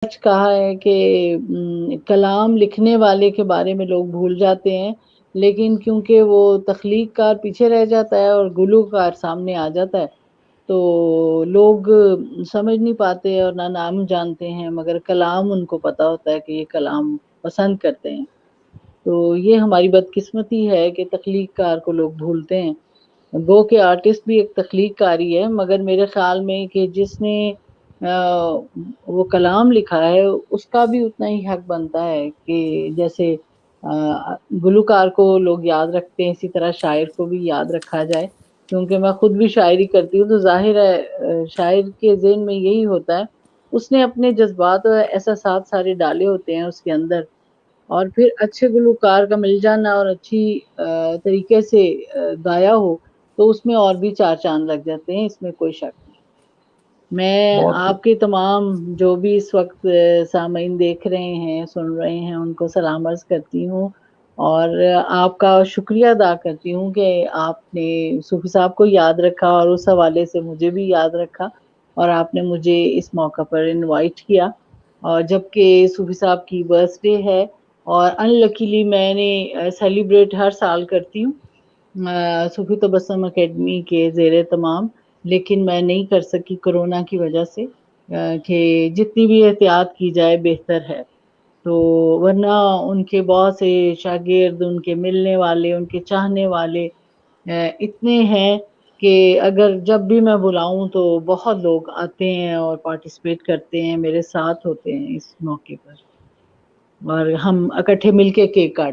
سچ کہا ہے کہ کلام لکھنے والے کے بارے میں لوگ بھول جاتے ہیں، لیکن کیونکہ وہ تخلیق کار پیچھے رہ جاتا ہے اور گلوکار سامنے آ جاتا ہے، تو لوگ سمجھ نہیں پاتے اور نہ نام جانتے ہیں، مگر کلام ان کو پتا ہوتا ہے کہ یہ کلام پسند کرتے ہیں۔ تو یہ ہماری بدقسمتی ہے کہ تخلیق کار کو لوگ بھولتے ہیں۔ گو کہ آرٹسٹ بھی ایک تخلیق کاری ہے، مگر میرے خیال میں کہ جس نے وہ کلام لکھا ہے اس کا بھی اتنا ہی حق بنتا ہے کہ جیسے گلوکار کو لوگ یاد رکھتے ہیں، اسی طرح شاعر کو بھی یاد رکھا جائے۔ کیونکہ میں خود بھی شاعری کرتی ہوں تو ظاہر ہے شاعر کے ذہن میں یہی ہوتا ہے، اس نے اپنے جذبات اور احساسات سارے ڈالے ہوتے ہیں اس کے اندر، اور پھر اچھے گلوکار کا مل جانا اور اچھی طریقے سے گایا ہو تو اس میں اور بھی چار چاند لگ جاتے ہیں، اس میں کوئی شک نہیں۔ میں بہت آپ کے تمام جو بھی اس وقت سامعین دیکھ رہے ہیں، سن رہے ہیں، ان کو سلام عرض کرتی ہوں اور آپ کا شکریہ ادا کرتی ہوں کہ آپ نے صوفی صاحب کو یاد رکھا اور اس حوالے سے مجھے بھی یاد رکھا اور آپ نے مجھے اس موقع پر انوائٹ کیا، اور جبکہ صوفی صاحب کی برتھ ڈے ہے اور ان لکیلی میں نے سیلیبریٹ ہر سال کرتی ہوں صوفی تبسم اکیڈمی کے زیر تمام، لیکن میں نہیں کر سکی کورونا کی وجہ سے، کہ جتنی بھی احتیاط کی جائے بہتر ہے۔ تو ورنہ ان کے بہت سے شاگرد، ان کے ملنے والے، ان کے چاہنے والے اتنے ہیں کہ اگر جب بھی میں بلاؤں تو بہت لوگ آتے ہیں اور پارٹیسپیٹ کرتے ہیں، میرے ساتھ ہوتے ہیں اس موقع پر، اور ہم اکٹھے مل کے کیک کاٹتے ہیں۔